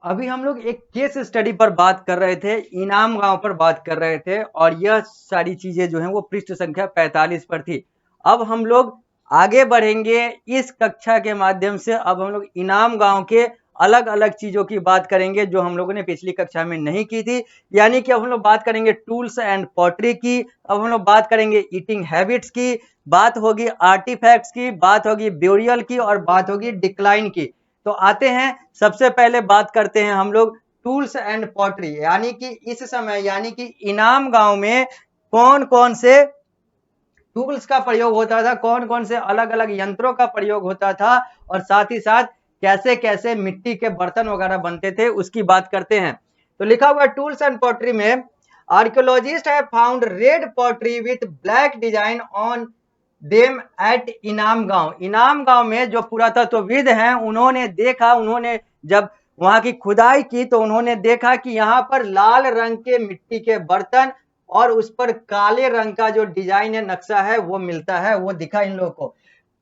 अभी हम लोग एक केस स्टडी पर बात कर रहे थे, इनाम गांव पर बात कर रहे थे और यह सारी चीजें जो हैं वो पृष्ठ संख्या 45 पर थी। अब हम लोग आगे बढ़ेंगे इस कक्षा के माध्यम से। अब हम लोग इनाम गांव के अलग अलग चीजों की बात करेंगे जो हम लोगों ने पिछली कक्षा में नहीं की थी। यानी कि अब हम लोग बात करेंगे टूल्स एंड पॉटरी की, अब हम लोग बात करेंगे ईटिंग हैबिट्स की, बात होगी आर्टिफैक्ट्स की, बात होगी ब्यूरियल की और बात होगी डिक्लाइन की। तो आते हैं, सबसे पहले बात करते हैं हम लोग टूल्स एंड पॉटरी, यानी कि इस समय यानी कि इनाम गांव में कौन कौन से टूल्स का प्रयोग होता था, कौन कौन से अलग अलग यंत्रों का प्रयोग होता था और साथ ही साथ कैसे कैसे मिट्टी के बर्तन वगैरह बनते थे, उसकी बात करते हैं। तो लिखा हुआ टूल्स एंड पॉटरी में, archaeologist have found red pottery with black design on them at इनाम गांव। इनाम गांव में जो पुरातत्वविद हैं उन्होंने देखा, उन्होंने जब वहां की खुदाई की तो उन्होंने देखा कि यहाँ पर लाल रंग के मिट्टी के बर्तन और उस पर काले रंग का जो डिजाइन है, नक्शा है, वो मिलता है, वो दिखा इन लोगों को।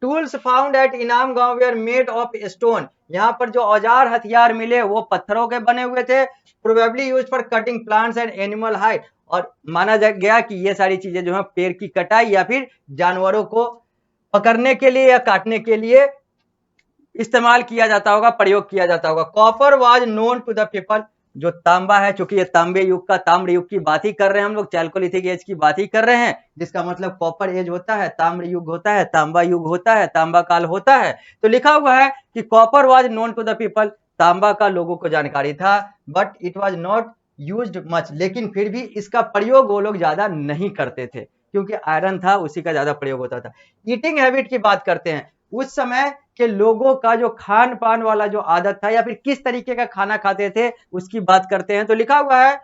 टूल्स फाउंड एट इनाम गांव वेयर मेड ऑफ स्टोन। यहाँ पर जो औजार हथियार मिले वो पत्थरों के बने हुए थे, probably used for cutting plants and animal hide. और माना गया कि ये सारी चीजें जो है पेड़ की कटाई या फिर जानवरों को पकड़ने के लिए या काटने के लिए इस्तेमाल किया जाता होगा, प्रयोग किया जाता होगा। Copper was known to the people. जो तांबा है, चूंकि ये तांबे युग का, ताम्र युग की बात ही कर रहे हैं हम लोग, चैल्कोलिथिक एज की बात ही कर रहे हैं, जिसका मतलब कॉपर एज होता है, ताम्र युग होता है, तांबा युग होता है, तांबा काल होता है। तो लिखा हुआ है कि copper was known to the people, तांबा का लोगों को जानकारी था, but it was not used much, लेकिन फिर भी इसका प्रयोग वो लोग ज्यादा नहीं करते थे, क्योंकि आयरन था, उसी का ज्यादा प्रयोग होता था। ईटिंग हैबिट की बात करते हैं, उस समय के लोगों का जो खान पान वाला जो आदत था या फिर किस तरीके का खाना खाते थे उसकी बात करते हैं। तो लिखा हुआ है,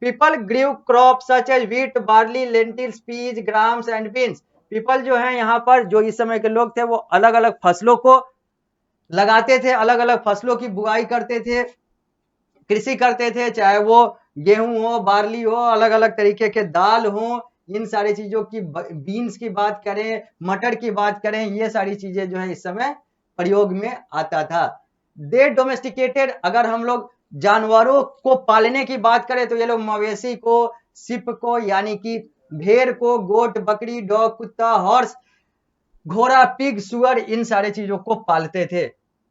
people grew crop such as wheat, barley, lentils, peas, grams and beans. People जो है यहाँ पर जो इस समय के लोग थे वो अलग अलग फसलों को लगाते थे, अलग अलग फसलों की बुआई करते थे, कृषि करते थे, चाहे वो गेहूं हो, बार्ली हो, अलग अलग तरीके के दाल हो, इन सारी चीजों की, बीन्स की बात करें, मटर की बात करें, ये सारी चीजें जो है इस समय प्रयोग में आता था। दे डोमेस्टिकेटेड, अगर हम लोग जानवरों को पालने की बात करें तो ये लोग मवेशी को, सिप को यानी कि भेड़ को, गोट, बकरी, डॉग, कुत्ता, हॉर्स, घोड़ा, पिग, सुअर, इन सारे चीजों को पालते थे।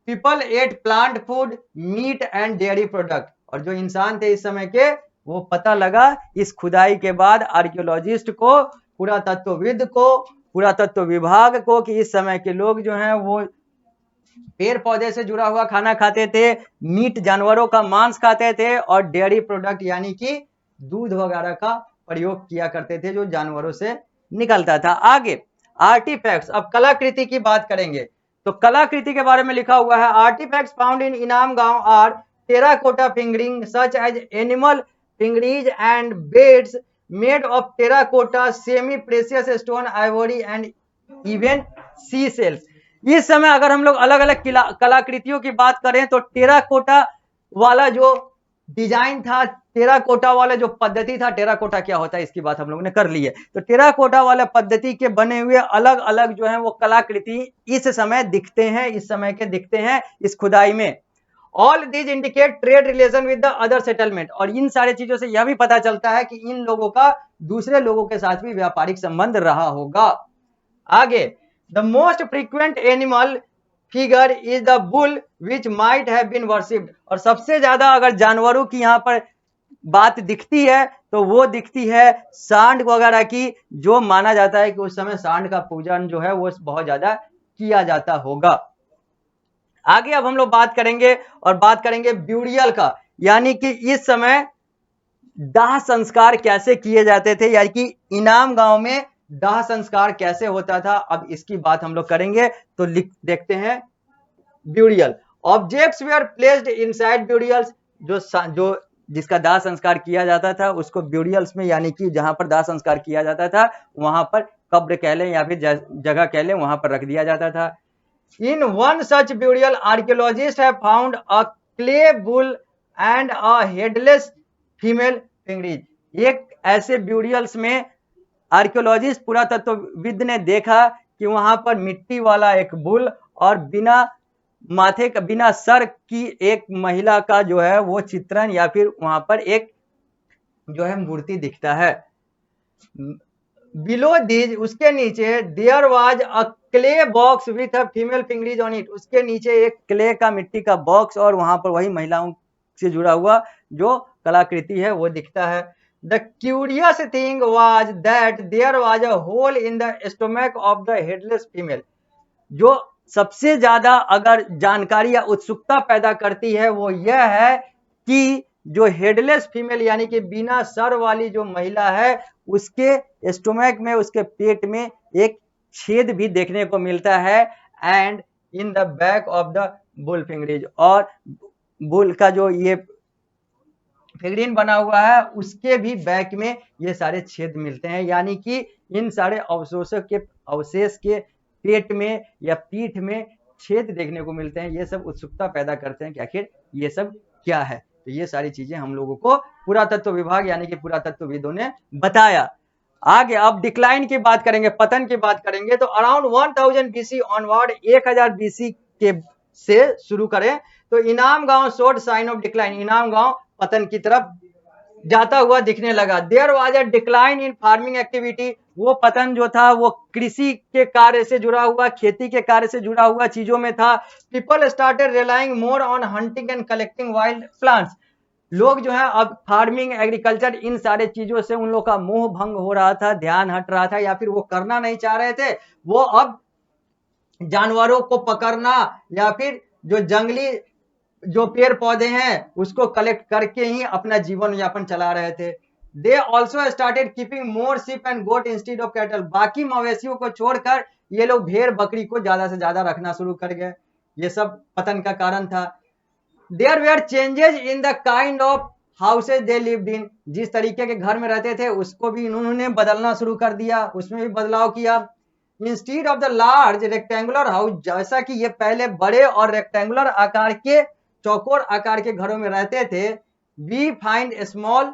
People ate plant food, meat and dairy product. और जो इंसान थे इस समय के, वो पता लगा इस खुदाई के बाद आर्कियोलॉजिस्ट को, पुरातत्वविद को, पुरातत्व विभाग को, कि इस समय के लोग जो हैं वो पेड़ पौधे से जुड़ा हुआ खाना खाते थे, मीट जानवरों का मांस खाते थे और डेयरी प्रोडक्ट यानी कि दूध वगैरह का प्रयोग किया करते थे जो जानवरों से निकलता था। आगे आर्टिफैक्ट्स, अब कलाकृति की बात करेंगे। तो कलाकृति के बारे में लिखा हुआ है, artefacts found in Inamgaon are terracotta figurines such as animal figurines and beads made of terracotta, semi precious stone, ivory and even sea shells. इस समय अगर हम लोग अलग अलग कलाकृतियों की बात करें तो टेराकोटा वाला जो डिजाइन था, टेराकोटा वाला जो पद्धति था, टेराकोटा क्या होता है इसकी बात हम लोगों ने कर ली है, तो टेराकोटा वाला पद्धति के बने हुए अलग अलग जो है वो कलाकृति इस समय दिखते हैं, इस समय के दिखते हैं इस खुदाई में। All these indicate trade relation with the other settlement. और इन सारे चीजों से यह भी पता चलता है कि इन लोगों का दूसरे लोगों के साथ भी व्यापारिक संबंध रहा होगा। आगे, the most frequent animal figure is the bull which might have been worshipped. और सबसे ज्यादा अगर जानवरों की यहाँ पर बात दिखती है तो वो दिखती है सांड वगैरह की, जो माना जाता है कि उस समय सांड का पूजन जो है वो बहुत ज्यादा किया जाता होगा। आगे अब हम लोग बात करेंगे और बात करेंगे ब्यूरियल का, यानी कि इस समय दाह संस्कार कैसे किए जाते थे, यानी कि इनाम गांव में दाह संस्कार कैसे होता था, अब इसकी बात हम लोग करेंगे। तो देखते हैं burial. Objects were placed inside burials, जो जिसका दाह संस्कार किया जाता था उसको ब्यूरियल्स में, यानी कि जहां पर दाह संस्कार किया जाता था वहां पर कब्र कह लें या फिर जगह कह लें, वहां पर रख दिया जाता था। In one such burial archaeologist have found a clay bull and a headless female figurines. एक ऐसे ब्यूरियल्स में आर्कियोलॉजिस्ट, पुरातत्वविद ने देखा कि वहां पर मिट्टी वाला एक बुल और बिना माथे का बिना सर की एक महिला का जो है वो चित्रण या फिर वहां पर एक जो है मूर्ति दिखता है। बिलो दीज, उसके नीचे there was a clay box with a female figurines on it, उसके नीचे एक क्ले का मिट्टी का बॉक्स और वहां पर वही महिलाओं से जुड़ा हुआ जो कलाकृति है वो दिखता है। The curious thing was that there was a hole in the stomach of the headless female, जो सबसे ज्यादा अगर जानकारी या उत्सुकता पैदा करती है वो यह है कि जो हेडलेस फीमेल यानी कि बिना सर वाली जो महिला है उसके स्टोमक में, उसके पेट में एक छेद भी देखने को मिलता है। And in the back of the bull figurines, और बुल का जो ये फिगरीन बना हुआ है उसके भी बैक में ये सारे छेद मिलते हैं, यानी कि इन सारे अवशेष के पेट में या पीठ में छेद देखने को मिलते हैं। ये सब उत्सुकता पैदा करते हैं कि आखिर ये सब क्या है। तो ये सारी चीजें हम लोगों को पुरातत्व विभाग यानी कि पुरातत्वविदों ने बताया। आगे अब डिक्लाइन की बात करेंगे, पतन की बात करेंगे, तो अराउंड 1000 बीसी ऑनवर्ड, 1000 बीसी के से शुरू करें तो इनाम गांव शोड साइन ऑफ डिक्लाइन, इनाम गांव पतन की तरफ जाता हुआ दिखने लगा। There was a decline in farming activity, वो पतन जो था वो कृषि के कार्य से जुड़ा हुआ, खेती के कार्य से जुड़ा हुआ चीजों में था। People started relying more on hunting and collecting wild plants, लोग जो है अब फार्मिंग एग्रीकल्चर इन सारे चीजों से उन लोग का मोह भंग हो रहा था, ध्यान हट रहा था या फिर वो करना नहीं चाह रहे थे। वो अब जानवरों को पकड़ना या फिर जो जंगली जो पेड़ पौधे हैं उसको कलेक्ट करके ही अपना जीवन यापन चला रहे थे। They also started keeping more sheep and goat instead of cattle, बाकी मवेशियों को छोड़कर ये लोग भेड़ बकरी को ज्यादा से ज्यादा रखना शुरू कर गए। ये सब पतन का कारण था। There were changes in the kind of houses they lived in, जिस तरीके के घर में रहते थे उसको भी इन्होंने बदलना शुरू कर दिया, उसमें भी बदलाव किया। Instead of the large rectangular house, जैसा कि ये पहले बड़े और रेक्टेंगुलर आकार के चौकोर आकार के घरों में रहते थे, we find small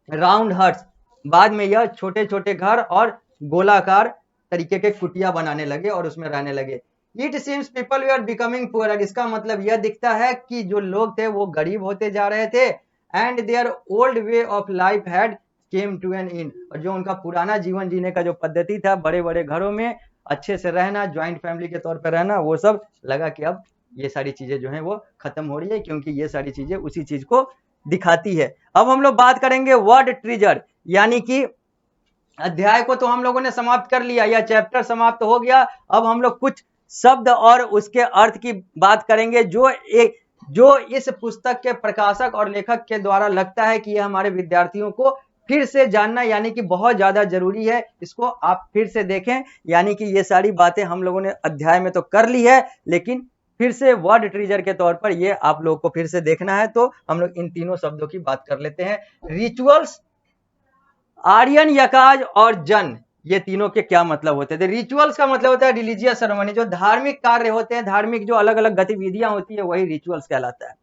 round huts, बाद में यह छोटे छोटे घर और गोलाकार तरीके के कुटिया बनाने लगे और उसमें रहने लगे। It seems people we are becoming poor, इसका मतलब यह दिखता है कि जो लोग थे वो गरीब होते जा रहे थे। And their old way of life had come to an end, और जो उनका पुराना जीवन जीने का जो पद्धति था, बड़े बड़े घरों में अच्छे से रहना, ज्वाइंट फैमिली के तौर पर रहना, वो सब लगा कि अब ये सारी चीजें जो है वो खत्म हो रही है, क्योंकि ये सारी चीजें उसी चीज को दिखाती है। अब हम लोग बात करेंगे वर्ड ट्रीजर, यानी कि अध्याय को तो हम लोगों ने समाप्त कर लिया, यह चैप्टर समाप्त हो गया। अब हम लोग कुछ शब्द और उसके अर्थ की बात करेंगे जो इस पुस्तक के प्रकाशक और लेखक के द्वारा लगता है कि यह हमारे विद्यार्थियों को फिर से जानना यानी कि बहुत ज्यादा जरूरी है, इसको आप फिर से देखें। यानी कि ये सारी बातें हम लोगों ने अध्याय में तो कर ली है, लेकिन फिर से वर्ड ट्रीजर के तौर पर ये आप लोग को फिर से देखना है। तो हम लोग इन तीनों शब्दों की बात कर लेते हैं। रिचुअल्स, आर्यन, यकाज और जन, ये तीनों के क्या मतलब होते हैं। रिचुअल्स का मतलब होता है रिलीजियस सेरेमनी, जो धार्मिक कार्य होते हैं, धार्मिक जो अलग अलग गतिविधियां होती है वही रिचुअल्स कहलाता है।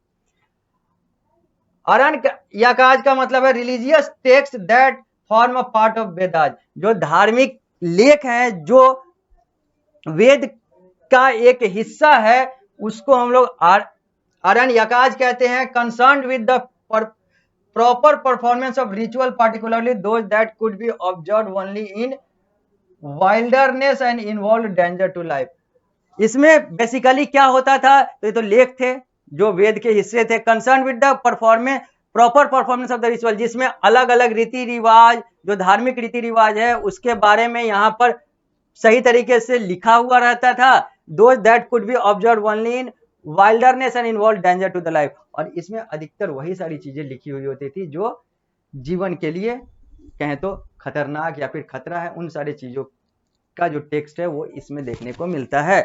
आर्यन यकाज का मतलब है religious text that form a part of Vedas, जो धार्मिक लेख हैं जो वेद का एक हिस्सा है उसको हम लोग आर्यन यकाज कहते हैं। Concerned with the proper performance of ritual, particularly those that could be observed only in wilderness and involved danger to life। इसमें बेसिकली क्या होता था, तो ये तो लेख थे जो वेद के हिस्से थे। Concern with the proper performance of the ritual, जिसमें अलग अलग रीति रिवाज, जो धार्मिक रीति रिवाज है उसके बारे में यहाँ पर सही तरीके से लिखा हुआ रहता था। Those that could be observe only in wilderness and involve danger to the life, और इसमें अधिकतर वही सारी चीजें लिखी हुई होती थी जो जीवन के लिए कहें तो खतरनाक या फिर खतरा है, उन सारी चीजों का जो टेक्स्ट है वो इसमें देखने को मिलता है।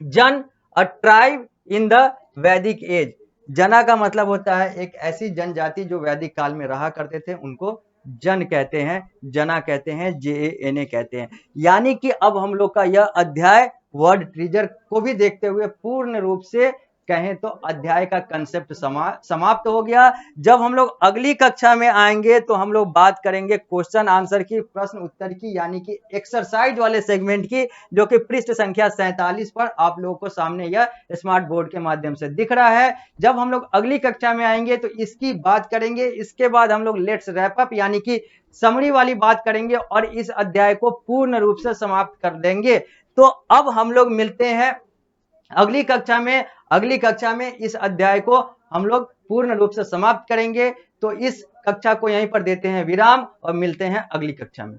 जन, अ ट्राइब इन द वैदिक एज, जना का मतलब होता है एक ऐसी जनजाति जो वैदिक काल में रहा करते थे, उनको जन कहते हैं, जना कहते हैं, JANA कहते हैं। यानी कि अब हम लोग का यह अध्याय वर्ड ट्रीजर को भी देखते हुए पूर्ण रूप से कहें तो अध्याय का कंसेप्ट समाप्त हो गया। जब हम लोग अगली कक्षा में आएंगे तो हम लोग बात करेंगे क्वेश्चन आंसर की, प्रश्न उत्तर की, यानी कि एक्सरसाइज वाले सेगमेंट की, जो कि पृष्ठ संख्या 47 पर आप लोगों को सामने यह स्मार्ट बोर्ड के माध्यम से दिख रहा है। जब हम लोग अगली कक्षा में आएंगे तो इसकी बात करेंगे। इसके बाद हम लोग लेट्स रैप अप यानी कि समरी वाली बात करेंगे और इस अध्याय को पूर्ण रूप से समाप्त कर देंगे। तो अब हम लोग मिलते हैं अगली कक्षा में। अगली कक्षा में इस अध्याय को हम लोग पूर्ण रूप से समाप्त करेंगे। तो इस कक्षा को यहीं पर देते हैं विराम और मिलते हैं अगली कक्षा में।